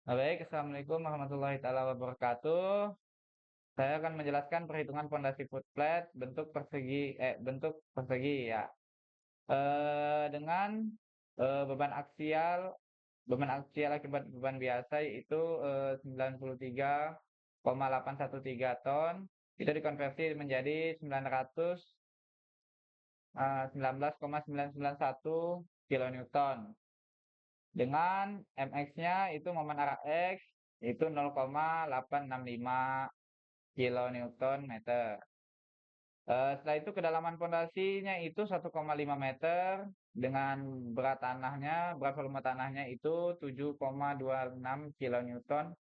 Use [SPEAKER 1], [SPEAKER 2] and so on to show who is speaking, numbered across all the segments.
[SPEAKER 1] Baik, Assalamualaikum warahmatullahi taala wabarakatuh. Saya akan menjelaskan perhitungan pondasi footplate bentuk persegi ya. Dengan beban aksial akibat beban biasa yaitu 93,813 ton itu dikonversi menjadi 19,991 kilonewton. Dengan MX-nya itu momen arah X itu 0,865 kilonewton meter. Setelah itu kedalaman pondasinya itu 1,5 meter dengan berat volume tanahnya itu 7,26 kilonewton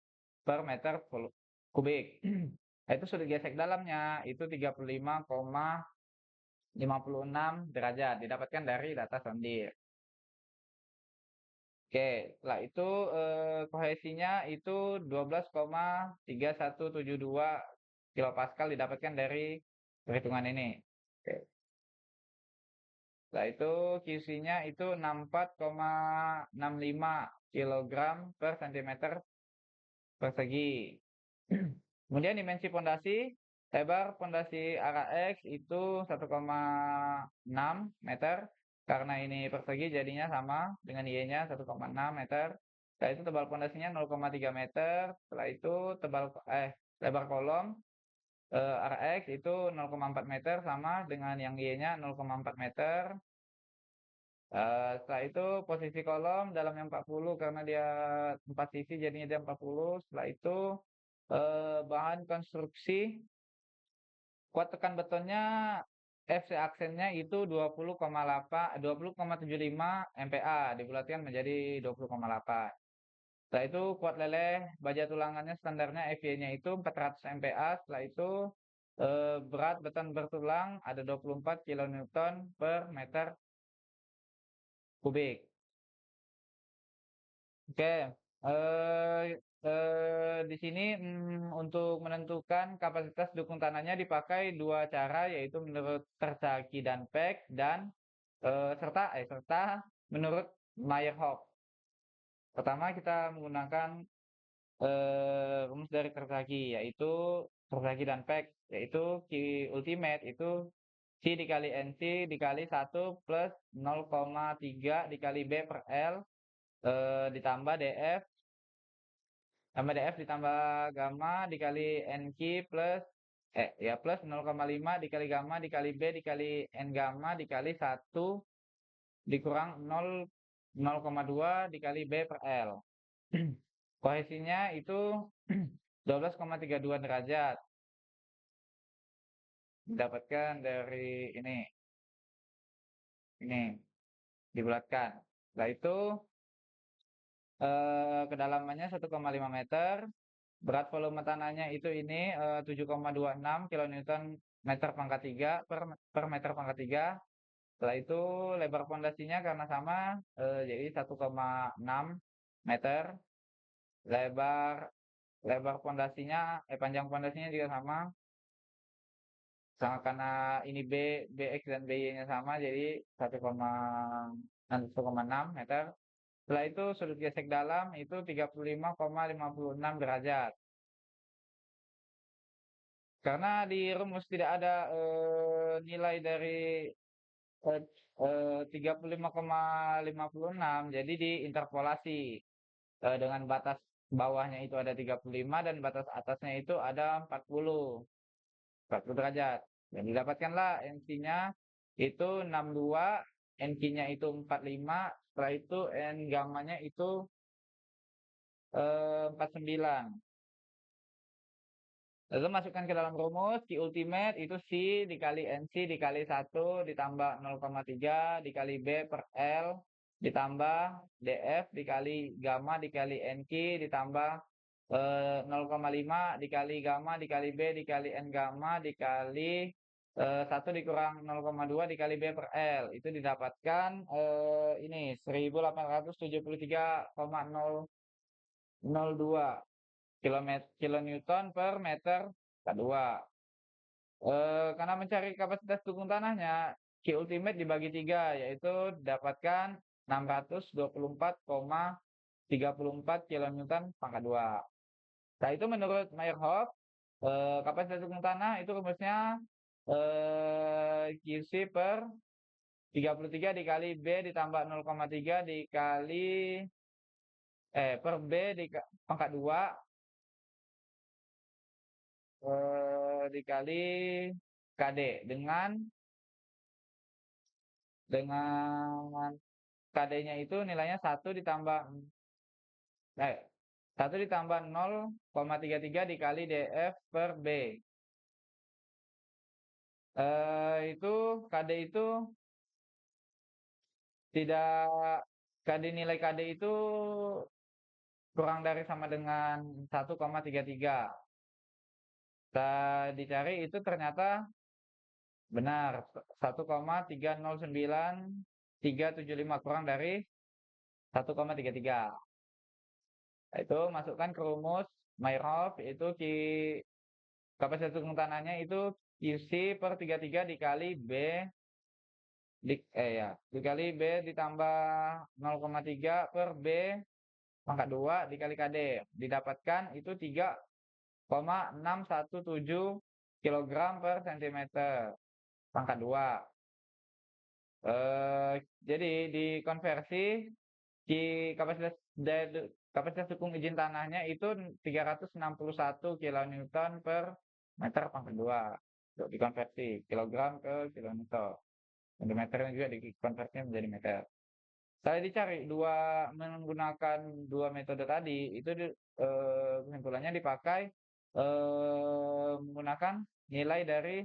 [SPEAKER 1] per meter kubik. Itu sudut gesek dalamnya itu 35,56 derajat didapatkan dari data sondir. Oke, setelah itu kohesinya itu 12,3172 kilopascal didapatkan dari perhitungan ini. Oke. Setelah itu QC-nya itu 64,65 kilogram per sentimeter persegi. Kemudian dimensi pondasi, lebar pondasi arah X itu 1,6 meter. Karena ini persegi jadinya sama dengan Y-nya 1,6 meter. Setelah itu tebal pondasinya 0,3 meter. Setelah itu lebar kolom arah X itu 0,4 meter sama dengan yang Y-nya 0,4 meter. Setelah itu posisi kolom dalam yang 40 karena dia 4 sisi jadinya dia 40. Setelah itu bahan konstruksi kuat tekan betonnya FC aksennya itu 20,75 MPa dibulatkan menjadi 20,8. Setelah itu kuat leleh baja tulangannya standarnya FY-nya itu 400 MPa. Setelah itu berat beton bertulang ada 24 kilonewton per meter kubik. Oke, di sini untuk menentukan kapasitas dukung tanahnya dipakai dua cara yaitu menurut Terzaghi dan Peck dan serta menurut Meyerhoff. Pertama kita menggunakan rumus dari Terzaghi yaitu Terzaghi dan Peck yaitu Q ultimate itu C dikali NC dikali 1 plus 0,3 dikali B per L ditambah DF ditambah gamma dikali NQ plus 0,5 dikali gamma dikali B dikali N gamma dikali 1 dikurang 0,2 dikali B per L. Kohesinya itu 12,32 derajat. Didapatkan dari ini dibulatkan. Setelah itu kedalamannya 1,5 meter. Berat volume tanahnya itu ini 7,26 kilonewton meter pangkat 3 per meter pangkat 3. Setelah itu lebar pondasinya karena sama jadi 1,6 meter. Lebar lebar pondasinya panjang pondasinya juga sama. Sama karena ini BX dan BY-nya sama jadi 1,6 meter. Setelah itu sudut gesek dalam itu 35,56 derajat. Karena di rumus tidak ada nilai dari 35,56, jadi diinterpolasi dengan batas bawahnya itu ada 35 dan batas atasnya itu ada 40 derajat. Dan didapatkanlah NC-nya itu 62, NQ-nya itu 45, setelah itu N gamma-nya itu 49. Lalu masukkan ke dalam rumus, Q ultimate itu C dikali NC dikali 1 ditambah 0,3 dikali B per L ditambah DF dikali gamma dikali NQ ditambah 0,5 dikali gamma dikali B dikali N gamma dikali 1 dikurang 0,2 dikali B per L. Itu didapatkan ini 1873,002 kilonewton per meter kedua. Karena mencari kapasitas dukung tanahnya, Q ultimate dibagi 3, yaitu dapatkan 624,3 34 kilonewton pangkat 2. Nah, itu menurut Meyerhof, kapasitas dukung tanah itu rumusnya QC per 33 dikali B ditambah 0,3 dikali per B pangkat 2 dikali KD dengan KD-nya itu nilainya 1 ditambah 0,33 dikali DF per B. Itu KD itu tidak nilai KD itu kurang dari sama dengan 1,33. Kita dicari itu ternyata benar 1,309375 kurang dari 1,33. Nah, itu masukkan ke rumus Meyerhof itu kapasitas dukung tanahnya itu QC per 33 dikali B dikali B ditambah 0,3 per B pangkat 2 dikali KD. Didapatkan itu 3,617 kilogram per sentimeter pangkat 2. Jadi dikonversi di kapasitas dukung izin tanahnya itu 361 kilonewton per meter pangkat 2. Untuk dikonversi kilogram ke kilonewton. Sentimeternya juga dikonversinya menjadi meter. Saya dicari menggunakan dua metode tadi, itu kesimpulannya dipakai menggunakan nilai dari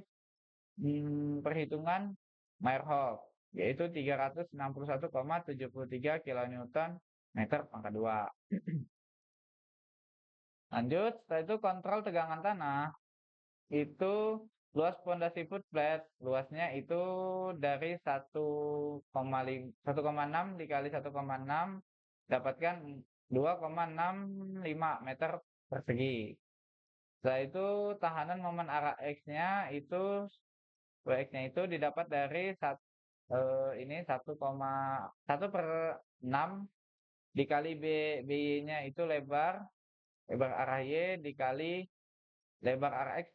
[SPEAKER 1] perhitungan Meyerhof, yaitu 361,73 kilonewton meter pangkat 2. Lanjut, setelah itu kontrol tegangan tanah. Itu luas pondasi footplate, luasnya itu dari 1,6 dikali 1,6 dapatkan 2,65 meter persegi. Setelah itu tahanan momen arah X-nya itu WX-nya itu didapat dari ini 1,1/6 dikali BY-nya itu lebar arah Y dikali lebar arah X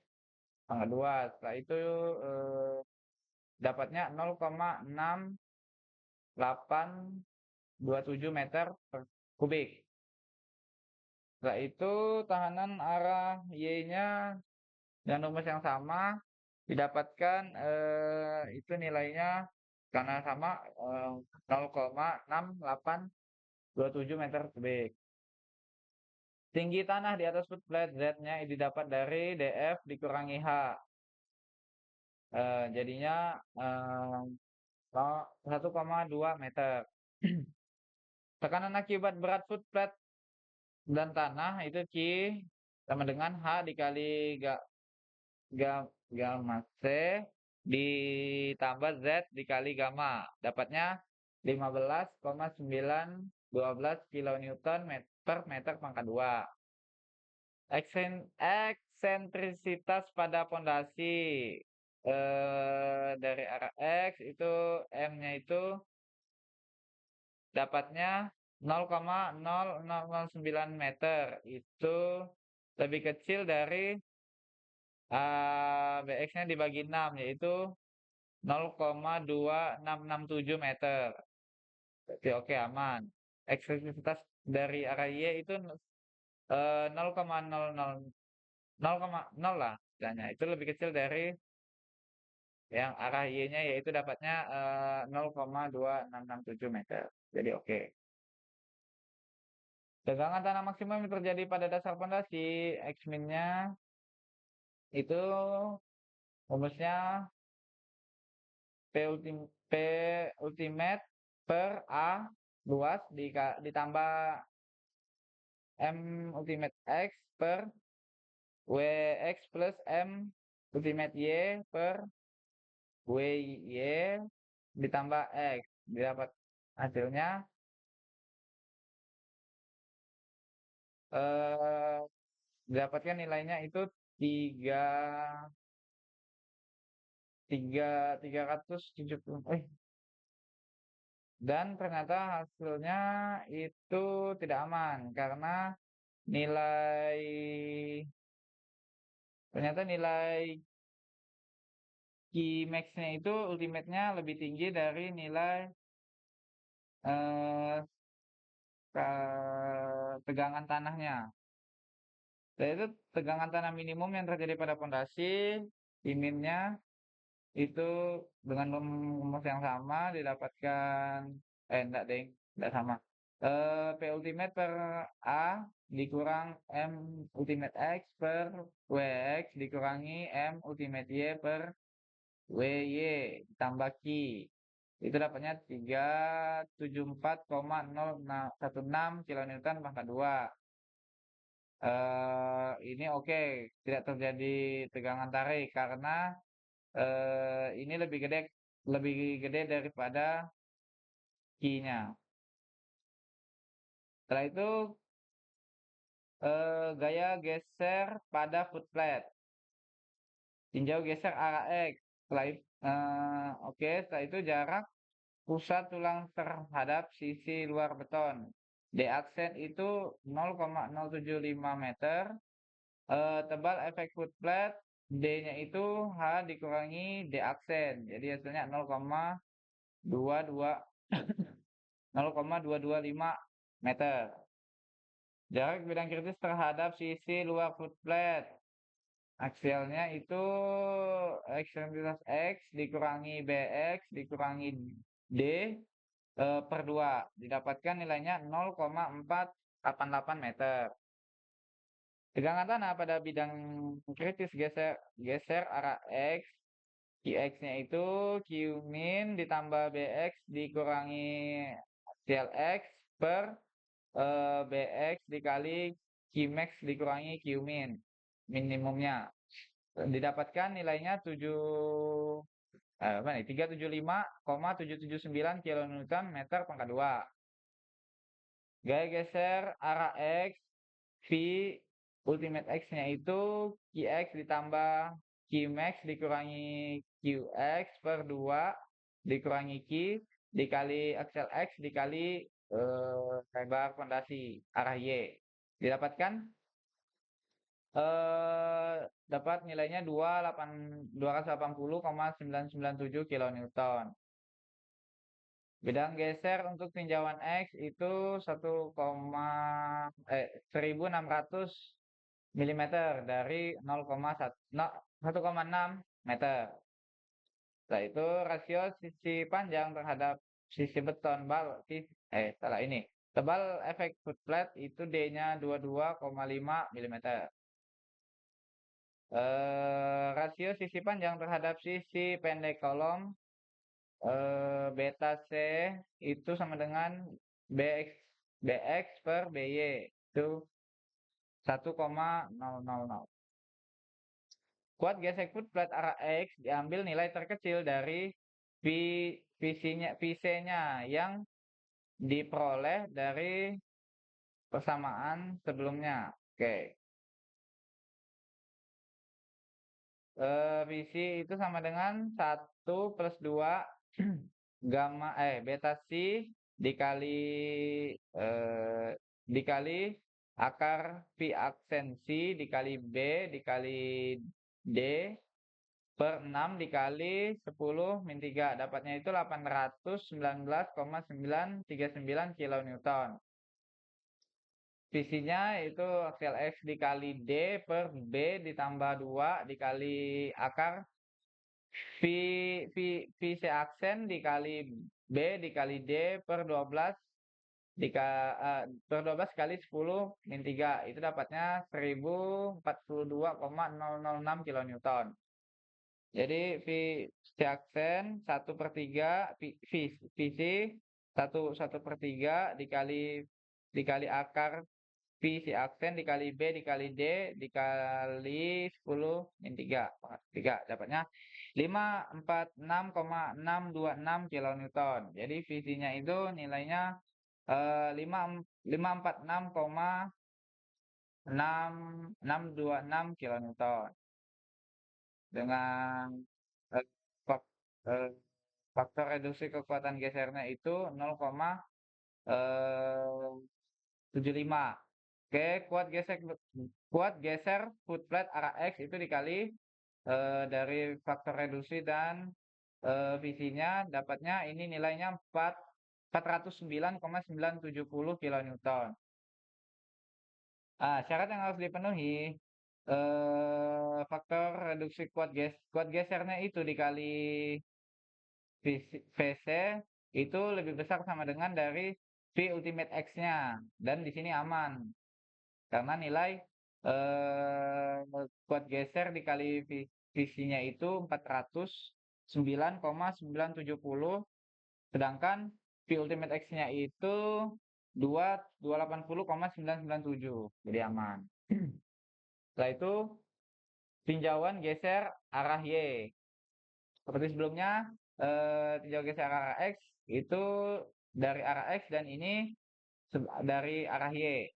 [SPEAKER 1] pangkat 2. Setelah itu dapatnya 0,6827 meter per kubik. Setelah itu tahanan arah Y-nya dengan rumus yang sama didapatkan itu nilainya karena sama 0,6827 meter kubik. Tinggi tanah di atas footplate Z-nya didapat dari DF dikurangi H. Jadinya 1,2 meter. Tekanan akibat berat footplate dan tanah itu Q sama dengan H dikali gamma C ditambah Z dikali gamma. Dapatnya 15,912 kilonewton per meter pangkat 2. Eksentrisitas pada pondasi dari arah X itu M-nya itu dapatnya 0,0009 meter. Itu lebih kecil dari BX-nya dibagi 6 yaitu 0,2667 meter. Oke, oke aman. Eksentrisitas dari arah Y itu 0,0 lah istilahnya. Itu lebih kecil dari yang arah Y-nya yaitu dapatnya 0,2667 meter. Jadi oke. Tegangan tanah maksimum yang terjadi pada dasar pondasi X-min-nya itu rumusnya P ultimate per A luas ditambah M ultimate X per WX plus M ultimate Y per WY ditambah X. Didapat hasilnya didapatkan nilainya itu 3 370 Dan ternyata hasilnya itu tidak aman karena nilai ternyata nilai Keymax-nya itu ultimate-nya lebih tinggi dari nilai eh, tegangan tanahnya. Yaitu tegangan tanah minimum yang terjadi pada pondasi, Iminnya itu dengan rumus yang sama didapatkan, enggak deh, enggak sama. P ultimate per A dikurang M ultimate X per WX dikurangi M ultimate Y per WY tambah Q. Itu dapatnya 374,0616 kilonewton pangkat 2. Ini oke, tidak terjadi tegangan tarik karena ini lebih gede daripada Q-nya. Setelah itu gaya geser pada foot plate. Tinjau geser arah X. Setelah itu jarak pusat tulang terhadap sisi luar beton. D aksen itu 0,075 meter. Tebal efek foot plate, D-nya itu H dikurangi D aksen. Jadi hasilnya 0,225 meter. Jarak bidang kritis terhadap sisi luar foot plate. Aksialnya itu ekstremitas X dikurangi BX dikurangi D per 2. Didapatkan nilainya 0,488 meter. Tegangan tanah pada bidang kritis geser arah X. Qx-nya itu Q min ditambah Bx dikurangi aksial X per Bx dikali Qmax dikurangi Q min minimumnya. Didapatkan nilainya 375,779 kilonewton meter pangkat 2. Gaya geser arah X V ultimate X-nya itu Qx ditambah Qmax dikurangi Qx per 2 dikurangi Q dikali aksial X dikali lebar fondasi arah Y. Didapatkan eh dapat nilainya 280,997 kilonewton. Bidang geser untuk tinjauan X itu 1600 milimeter dari 1,6 meter. Setelah itu rasio sisi panjang terhadap sisi beton salah ini. Tebal efek foot plate itu D-nya 22,5 milimeter. Rasio sisi panjang terhadap sisi pendek kolom beta C itu sama dengan BX per BY itu 1,000. Kuat gesek foot plate arah X diambil nilai terkecil dari VC-nya yang diperoleh dari persamaan sebelumnya. Oke. VC itu sama dengan 1 plus 2 beta C dikali eh, dikali akar V aksen C dikali B dikali D per 6 dikali 10 min 3. Dapatnya itu 819,939 kilonewton. Visinya itu aksial X dikali D per B ditambah 2 dikali akar V, V, VC aksen dikali B dikali D per 12 per 12 kali 10 min 3. Itu dapatnya 1042,006 kilonewton. Jadi VC aksen 1/3 VC 1/3 dikali akar V si aksen dikali B dikali D dikali 10 min 3. 3 dapatnya 546,626 kilonewton. Jadi visinya itu nilainya 546,626 kilonewton. Dengan eh, faktor reduksi kekuatan gesernya itu 0,75. Oke, kuat geser foot plate arah X itu dikali dari faktor reduksi dan visinya dapatnya ini nilainya 409,970 kilonewton. Syarat yang harus dipenuhi faktor reduksi kuat gesernya itu dikali VC itu lebih besar sama dengan dari V ultimate X-nya dan di sini aman karena nilai kuat geser dikali VC-nya itu 409,970 sedangkan V ultimate X-nya itu 280,997 jadi aman. Setelah itu tinjauan geser arah Y. Seperti sebelumnya, tinjauan geser arah X itu dari arah X dan ini dari arah Y.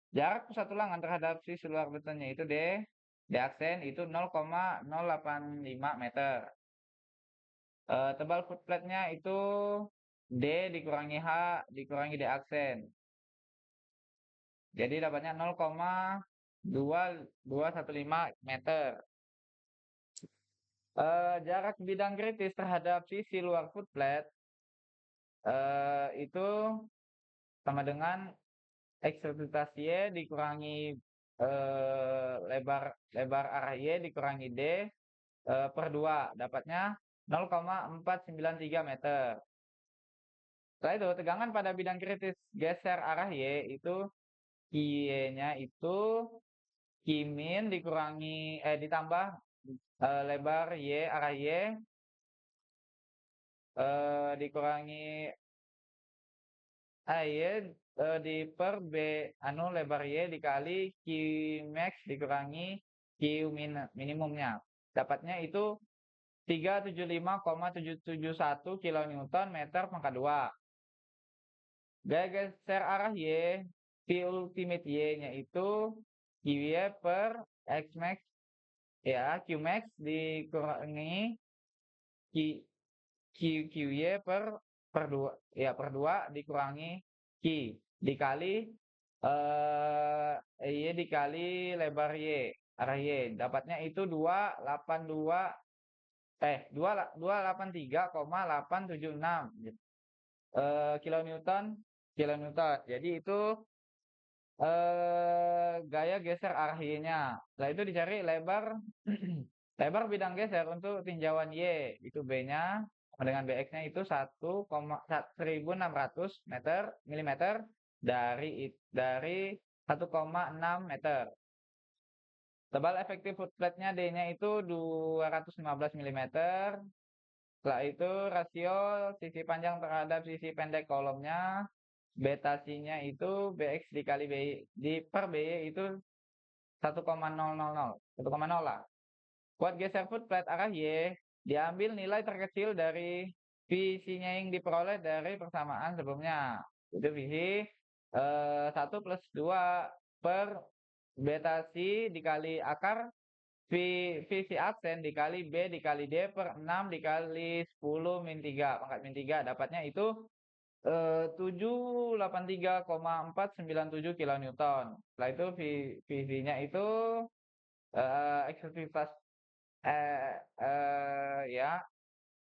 [SPEAKER 1] Jarak pusat tulangan terhadap sisi luar betonnya itu D aksen itu 0,085 meter. Tebal footplate-nya itu D dikurangi H dikurangi D aksen. Jadi dapatnya 0,2215 meter. Jarak bidang kritis terhadap sisi luar footplate itu sama dengan eksentrisitas Y dikurangi lebar lebar arah Y dikurangi D per 2 dapatnya 0,493 meter. Setelah itu tegangan pada bidang kritis geser arah Y itu Y-nya itu Q min ditambah lebar Y arah Y dikurangi Y di per B lebar Y dikali Q max dikurangi Q minimumnya. Dapatnya itu 375,771 kilonewton meter pangkat 2. Gaya geser arah Y, P ultimate Y-nya itu QY per X max ya Q max dikurangi Q, QY per 2 ya per 2 dikurangi Q dikali Y dikali lebar Y arah Y dapatnya itu 283,876 kilonewton kilonewton. Jadi itu gaya geser arah Y-nya. Setelah itu dicari lebar lebar bidang geser untuk tinjauan Y. Itu B-nya dengan BX-nya itu 1,1600 meter milimeter dari 1,6 meter. Tebal efektif footplate-nya D-nya itu 215 milimeter. Setelah itu rasio sisi panjang terhadap sisi pendek kolomnya betasinya itu BX dikali BY per BY itu 1,000 lah. Kuat geser footplate arah Y diambil nilai terkecil dari VC-nya yang diperoleh dari persamaan sebelumnya. Itu VC 1 plus 2 per betasi dikali akar VC aksen dikali B dikali D per 6 dikali 10 min 3 pangkat min 3 dapatnya itu 783,497 kilonewton. Setelah itu VC-nya itu eksersitas ya.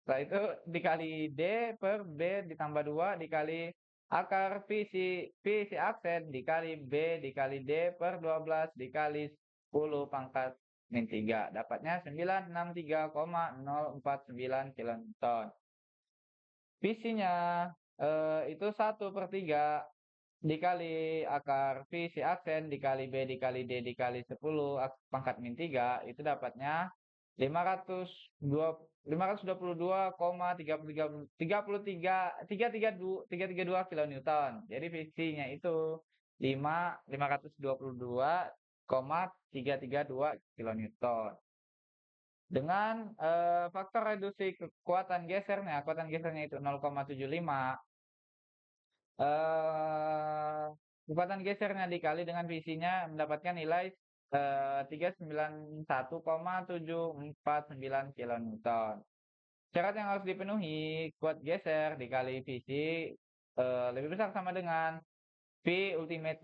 [SPEAKER 1] Setelah itu dikali D per B ditambah 2 dikali akar VC aksen dikali B dikali D per 12 dikali 10 pangkat min 3. Dapatnya 963,049 kilonewton. Visinya itu 1/3 dikali akar V si aksen dikali B dikali D dikali 10 pangkat min 3 itu dapatnya 522,332 kilonewton. Jadi visinya itu 522,332 kilonewton. Dengan faktor reduksi kekuatan gesernya itu 0,75 kekuatan gesernya dikali dengan visinya mendapatkan nilai 391,749 kilonewton. Syarat yang harus dipenuhi, kuat geser dikali Vc lebih besar sama dengan V ultimate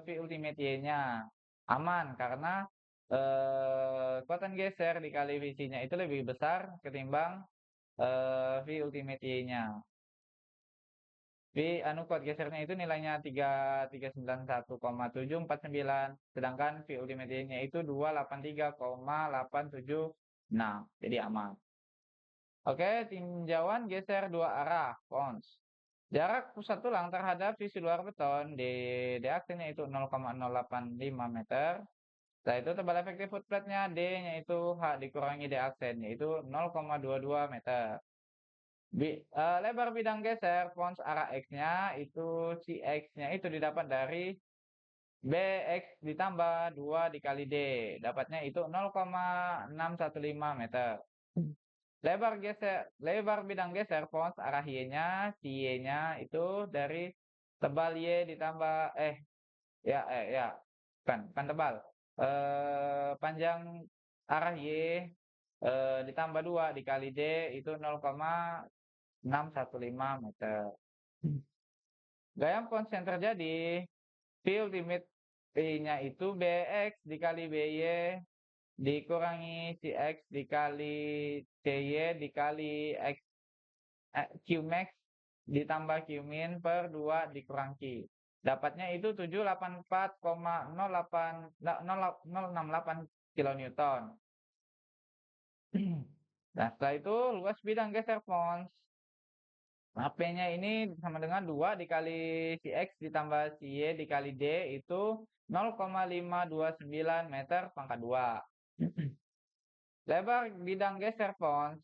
[SPEAKER 1] V ultimate Y-nya. Aman karena kekuatan geser dikali Vc-nya itu lebih besar ketimbang V ultimate Y-nya. Kuat gesernya itu nilainya 3391,749, sedangkan V ultimate Y-nya itu 283,876. Jadi aman. Oke, tinjauan geser dua arah, pons. Jarak pusat tulang terhadap sisi luar beton di D-aksennya itu 0,085 meter. Setelah itu tebal efektif footplate-nya D-nya itu H dikurangi D-aksen yaitu 0,22 meter. Lebar bidang geser pons arah X-nya itu si X-nya itu didapat dari BX ditambah 2 dikali D. Dapatnya itu 0,615 meter. Lebar bidang geser pons arah Y-nya, si Y-nya itu dari tebal Y ditambah ya, bukan tebal. Panjang arah Y ditambah 2 dikali D itu 0,615 meter. Gaya pons yang terjadi, V ultimate I-nya itu BX dikali BY dikurangi CX dikali CY dikali Qmax ditambah Qmin per 2 dikurang Q. Dapatnya itu 784,068 kilonewton. Nah, setelah itu luas bidang geser pons. P-nya ini sama dengan 2 dikali CX ditambah CY dikali D itu 0,529 meter pangkat 2. Lebar bidang geser pons,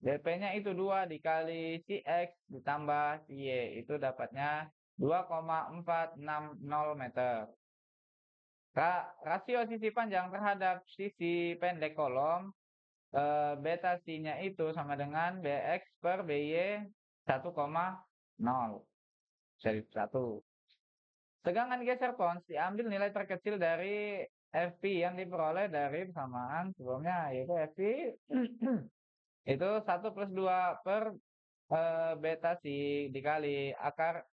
[SPEAKER 1] DP-nya itu 2 dikali CX ditambah CY, itu dapatnya 2,460 meter. Rasio sisi panjang terhadap sisi pendek kolom, beta C-nya itu sama dengan BX per BY 1,0. Seri 1. Tegangan geser pons diambil nilai terkecil dari FP yang diperoleh dari persamaan sebelumnya, yaitu FP itu 1 plus 2 per beta C dikali akar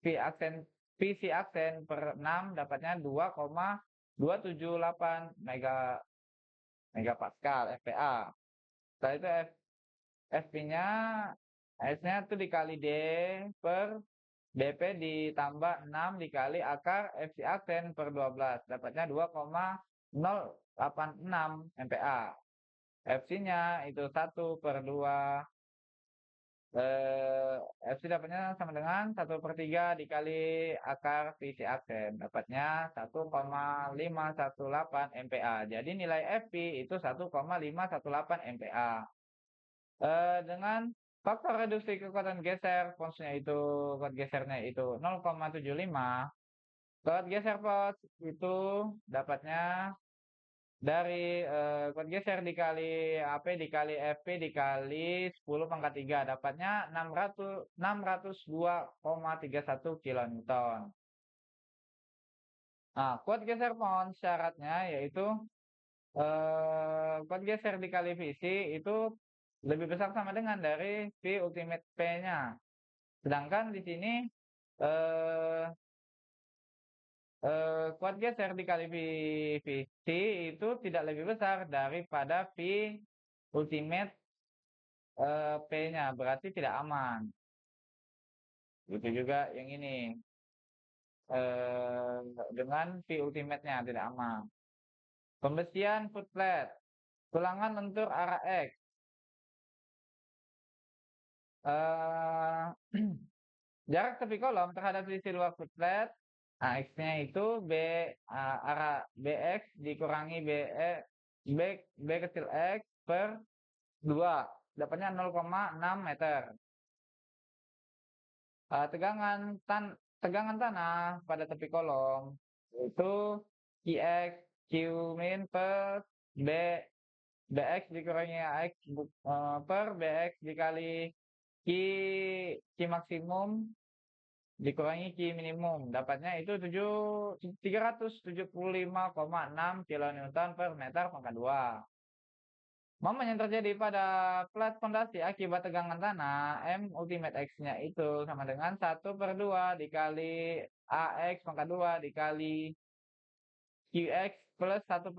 [SPEAKER 1] VC aksen per 6 dapatnya 2,278 megapascal FPA. Setelah itu FP-nya S-nya itu dikali D per DP ditambah 6 dikali akar FC aksen per 12. Dapatnya 2,086 MPa. FC-nya itu 1 per 2. FC dapatnya sama dengan 1 per 3 dikali akar VC aksen. Dapatnya 1,518 MPa. Jadi nilai FP itu 1,518 MPa. Dengan faktor reduksi kekuatan geser ponsnya itu, kuat gesernya itu 0,75. Kuat geser pons itu dapatnya dari kuat geser dikali AP dikali FP dikali 10 pangkat 3 dapatnya 602,31 kilonewton. Nah, kuat geser pons syaratnya yaitu kuat geser dikali VC itu lebih besar sama dengan dari V ultimate P-nya. Sedangkan di sini eh, kuat geser dikali VC itu tidak lebih besar daripada V ultimate P-nya, berarti tidak aman. Itu juga yang ini dengan V ultimate-nya tidak aman. Pembesian footplate, tulangan lentur arah X. Jarak tepi kolom terhadap sisi luar footplate, X-nya itu arah BX dikurangi B kecil X per 2. Dapatnya 0,6 meter. Tegangan tanah pada tepi kolom itu Qx Q min per BX dikurangi X per BX dikali Q maksimum dikurangi Q minimum. Dapatnya itu 375,6 kilonewton per meter pangkat 2. Momen yang terjadi pada plat fondasi akibat tegangan tanah, M ultimate X-nya itu sama dengan 1/2 dikali AX pangkat 2 dikali QX plus 1/2,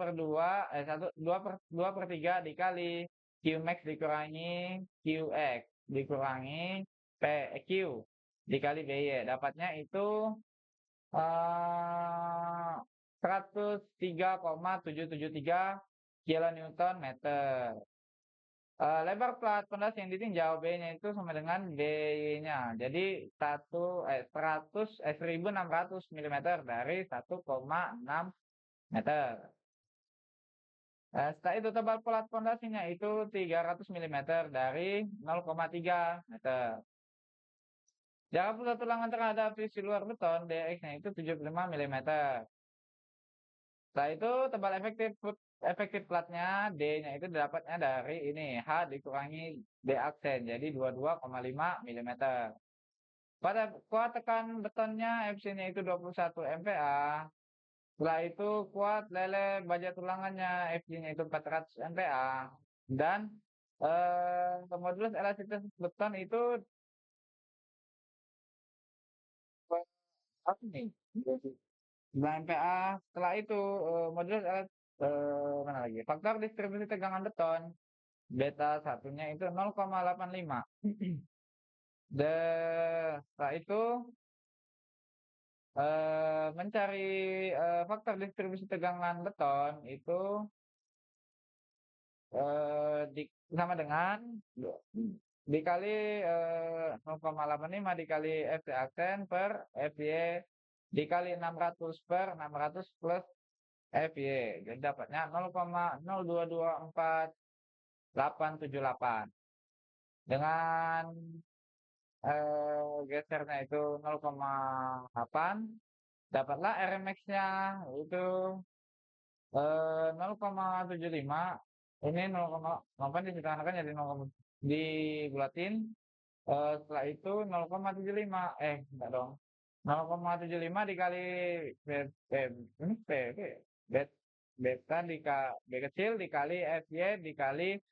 [SPEAKER 1] 2/3 dikali Qmax dikurangi QX dikurangi PQ dikali BY. Dapatnya itu 103,773 kilonewton meter. Lebar plat pondasi yang ditinjau B-nya itu sama dengan D-nya. Jadi 1.600 mm dari 1,6 meter. Setelah itu tebal plat pondasinya itu 300 mm dari 0,3 meter. Jarak pusat tulangan terhadap sisi luar beton DX-nya itu 75 mm. Setelah itu tebal efektif platnya D-nya itu dapatnya dari ini H dikurangi D aksen jadi 22,5 mm. Pada kuat tekan betonnya Fc-nya itu 21 MPa. Setelah itu kuat lele baja tulangannya Fg-nya itu 400 MPa dan modulus elastisitas beton itu apa nih? 9 MPa. Setelah itu modulus mana lagi? Faktor distribusi tegangan beton beta satunya itu 0,85. Setelah itu mencari faktor distribusi tegangan beton itu sama dengan dikali 0,85 dikali Fc aksen per Fy dikali 600/600 plus Fy. Jadi dapatnya 0,0224878. Dengan gesernya itu 0,8 dapatlah Rmax-nya itu 0,75. Ini 0,8 disederhanakan jadi 0, dibulatin. Setelah itu 0,75 enggak dong, 0,75 dikali B, B, ini B, beta B kecil dikali Fy dikali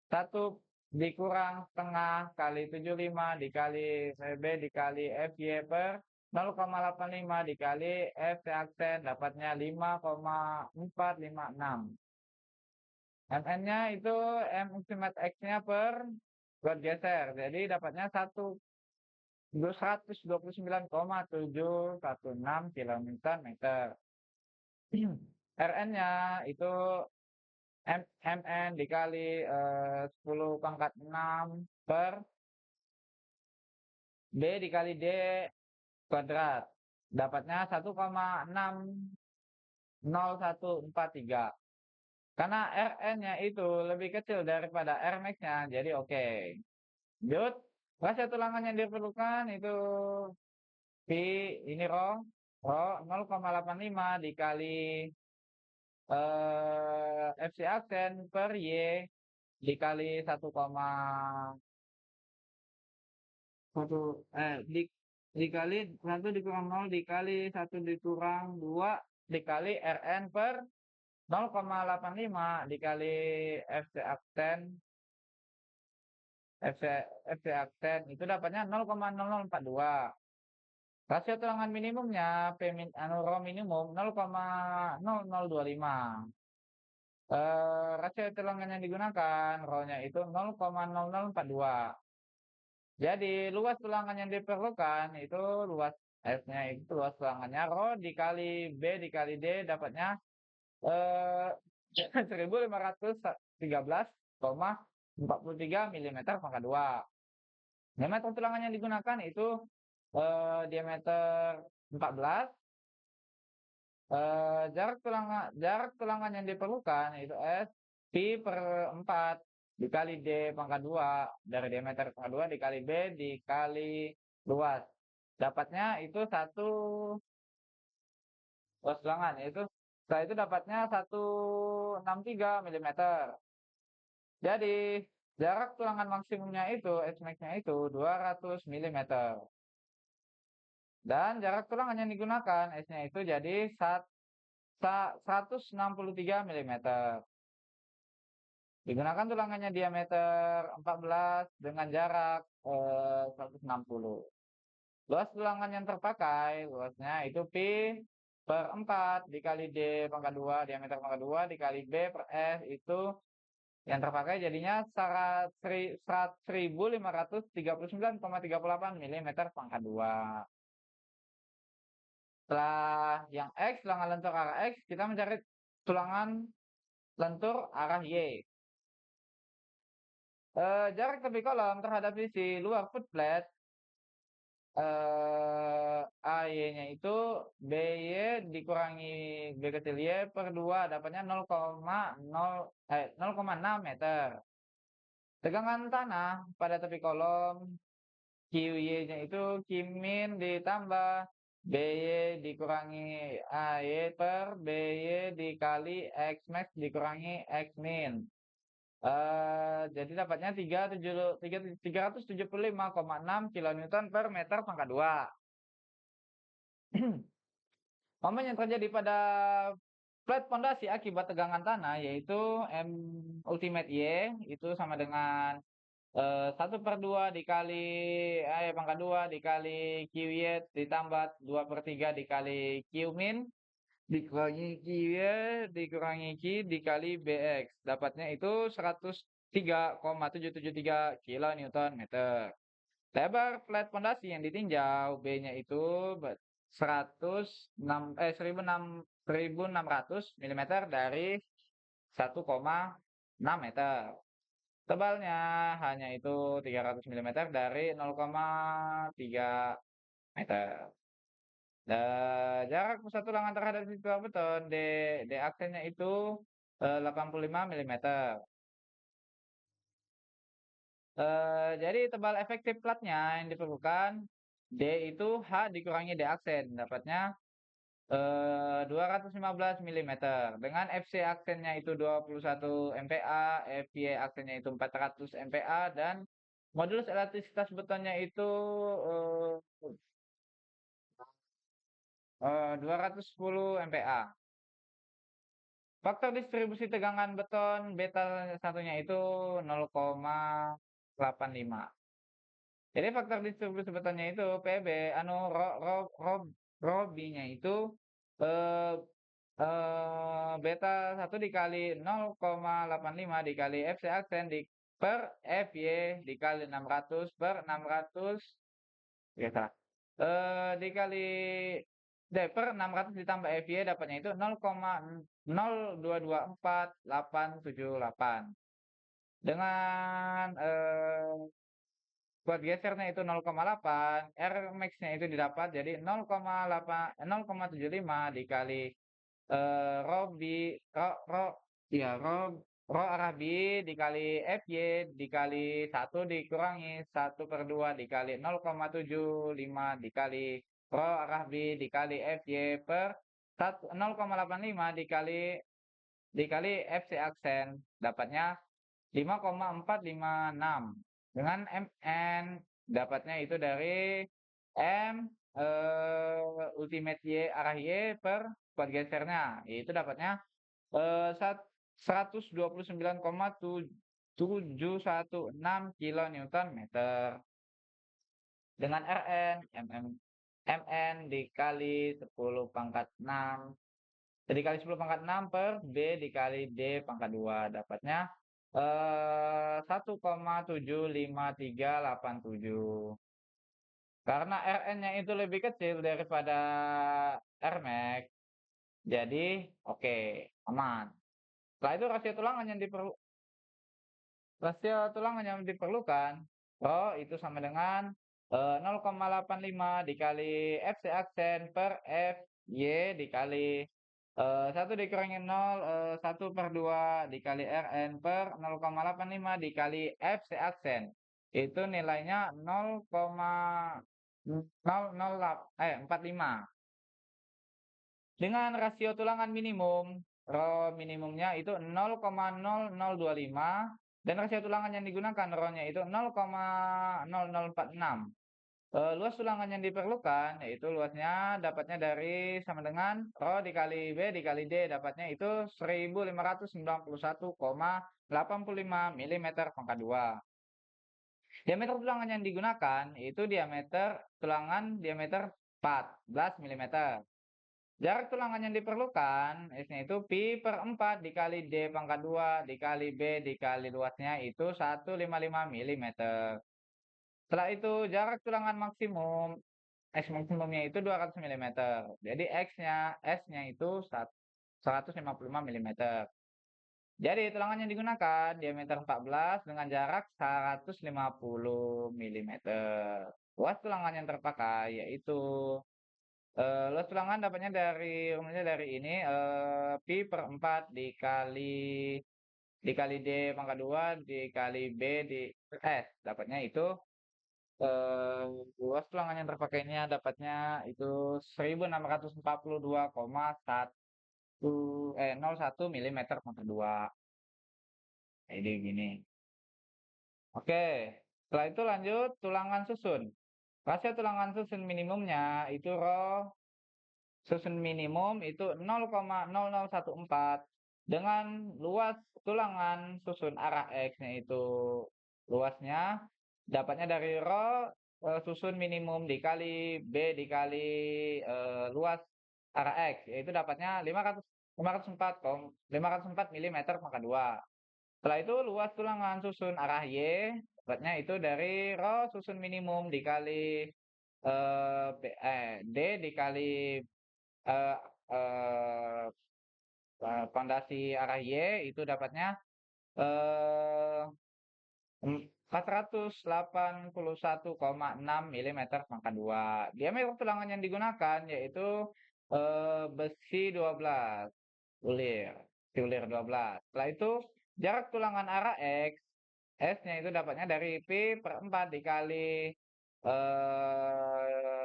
[SPEAKER 1] 1 dikurang setengah kali 75 dikali Vb dikali Fy per 0,85 dikali Fc aksen dapatnya 5,456. Mn-nya itu M ultimate X-nya per buat geser. Jadi dapatnya 129,716 kilonewton meter. Rn-nya itu Mn dikali 10⁻⁶ per D dikali D kuadrat. Dapatnya 1,60143. Karena Rn-nya itu lebih kecil daripada Rmax-nya, jadi oke. Lanjut, rasio tulangan yang diperlukan itu Pi, ini Rho 0,85 dikali Fc aksen per Y dikali 1,1 dikali 1 dikurang 0 dikali 1 dikurang 2 dikali Rn per 0,85 dikali Fc aksen Fc aksen itu dapatnya 0,0042. Rasio tulangan minimumnya Rho minimum 0,0025. Rasio tulangan yang digunakan Rho-nya itu 0,0042. Jadi luas tulangan yang diperlukan itu luas S-nya itu luas tulangannya Rho dikali B dikali D dapatnya 1513,43 mm pangkat 2. Diameter tulangan yang digunakan itu diameter 14. Jarak tulangan yang diperlukan itu S pi per 4 dikali D pangkat 2 dari diameter pangkat 2 dikali B dikali luas. Dapatnya itu luas tulangan itu setelah itu dapatnya 163 mm. Jadi jarak tulangan maksimumnya itu Hmax-nya itu 200 mm. Dan jarak tulangan yang digunakan S-nya itu jadi 163 mm. Digunakan tulangannya diameter 14 dengan jarak 160. Luas tulangan yang terpakai, luasnya itu pi per 4 dikali D pangkat 2, diameter pangkat 2 dikali B per S itu yang terpakai jadinya 1539,38 mm pangkat 2. Setelah yang X, tulangan lentur arah X, kita mencari tulangan lentur arah Y. Jarak tepi kolom terhadap sisi luar foot plate AY-nya itu BY dikurangi B kecil Y per 2 dapatnya 0,6 meter. Tegangan tanah pada tepi kolom QY-nya itu Q min ditambah BY dikurangi AY per BY dikali X max dikurangi X min. Jadi dapatnya 375,6 kilonewton per meter pangkat 2. Momen yang terjadi pada flat pondasi akibat tegangan tanah yaitu M ultimate Y itu sama dengan 1/2 dikali pangkat 2 dikali QY ditambah 2/3 dikali Q min dikurangi QY dikurangi Q dikali BX. Dapatnya itu 103,773 kilonewton meter. Lebar flat pondasi yang ditinjau B-nya itu 1600 mm dari 1,6 meter. Tebalnya hanya itu 300 mm dari 0,3 meter. Dan jarak pusat tulangan terhadap sisi beton D aksennya itu 85 mm. Jadi tebal efektif platnya yang diperlukan D itu H dikurangi D aksen dapatnya 215 mm dengan FC aksennya itu 21 MPa, FY aksennya itu 400 MPa dan modulus elastisitas betonnya itu 210 MPa. Faktor distribusi tegangan beton beta satunya itu 0,85. Jadi faktor distribusi betonnya itu PB anu Robi-nya itu eh, beta 1 dikali 0,85 dikali FC aksen per FY dikali 600 per 600 ya salah. Dikali per 600 ditambah FY dapatnya itu 0,0224878. Dengan buat gesernya itu 0,8, R max-nya itu didapat jadi 0,8 0,75 dikali Robi ro arah B dikali FY dikali 1 dikurangi 1/2 dikali 0,75 dikali ro arah B dikali FY per 0,85 dikali FC aksen dapatnya 5,456 dengan MN dapatnya itu dari M ultimate Y arah Y per kuat gesernya itu dapatnya 129,716 kilonewton meter dengan MN dikali 10 pangkat 6 dikali 10 pangkat 6 per B dikali D pangkat 2 dapatnya 1,75387. Karena Rn-nya itu lebih kecil daripada Rmax, jadi oke, aman. Setelah itu rasio tulangan yang diperlukan, itu sama dengan 0,85 dikali FC aksen per FY dikali 1 dikurangi 0, 1/2 dikali Rn per 0,85 dikali FC aksen. Itu nilainya 0,045. Dengan rasio tulangan minimum, rho minimumnya itu 0,0025 dan rasio tulangan yang digunakan rho-nya itu 0,0046. Luas tulangan yang diperlukan yaitu luasnya dapatnya dari sama dengan Rho dikali B dikali D dapatnya itu 1591,85 milimeter pangkat 2. Diameter tulangan yang digunakan yaitu diameter tulangan diameter 14 milimeter. Jarak tulangan yang diperlukan S-nya itu pi per 4 dikali D pangkat 2 dikali B dikali luasnya itu 155 milimeter. Setelah itu jarak tulangan maksimum X maksimumnya itu 200 milimeter. Jadi S-nya itu 155 milimeter. Jadi tulangan yang digunakan diameter 14 dengan jarak 150 milimeter. Luas tulangan yang terpakai yaitu luas tulangan dapatnya rumusnya dari ini pi per 4 dikali D pangkat 2 dikali B di S dapatnya itu eh, luas tulangan yang terpakainya dapatnya itu 1642,01 milimeter pangkat 2. Jadi gini. Oke, setelah itu lanjut tulangan susun. Rasio tulangan susun minimumnya itu rho susun minimum itu 0,0014 dengan luas tulangan susun arah X-nya itu luasnya dapatnya dari rho susun minimum dikali B dikali luas arah X yaitu dapatnya 504 milimeter pangkat 2. Setelah itu luas tulangan susun arah Y dapatnya itu dari rho susun minimum dikali D dikali eh, eh, pondasi arah Y itu dapatnya eh 481,6 milimeter pangkat 2. Diameter tulangan yang digunakan yaitu besi 12 ulir, besi ulir 12. Setelah itu jarak tulangan arah X, S-nya itu dapatnya dari Pi per 4 dikali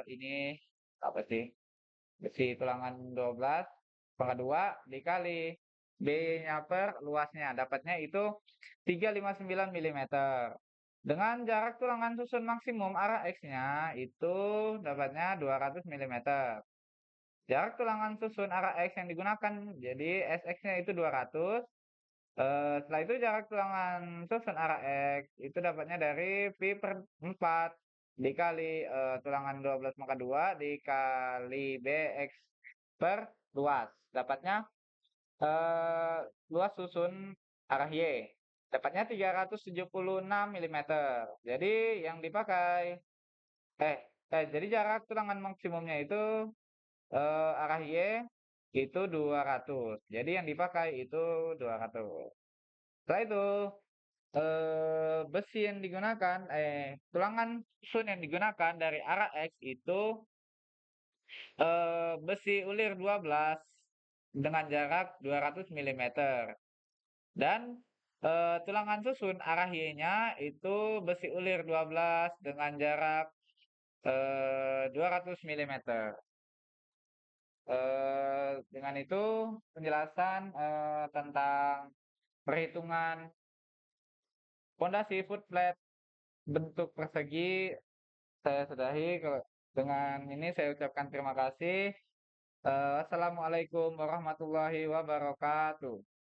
[SPEAKER 1] ini apa sih? Besi tulangan 12 pangkat 2 dikali B-nya per luasnya dapatnya itu 359 milimeter. Dengan jarak tulangan susun maksimum arah X-nya itu dapatnya 200 milimeter. Jarak tulangan susun arah X yang digunakan jadi SX-nya itu 200. Setelah itu jarak tulangan susun arah X itu dapatnya dari pi per 4 dikali tulangan 12 maka 2 dikali BX per luas. Dapatnya luas susun arah Y. Dapatnya 376 milimeter. Jadi yang dipakai eh jadi jarak tulangan maksimumnya itu arah Y itu 200. Jadi yang dipakai itu 200. Setelah itu besi yang digunakan tulangan susun yang digunakan dari arah X itu besi ulir 12 dengan jarak 200 milimeter dan tulangan susun arah Y-nya itu besi ulir 12 dengan jarak 200 milimeter. Dengan itu penjelasan tentang perhitungan pondasi foot flat bentuk persegi saya sudahi. Dengan ini saya ucapkan terima kasih. Assalamualaikum warahmatullahi wabarakatuh.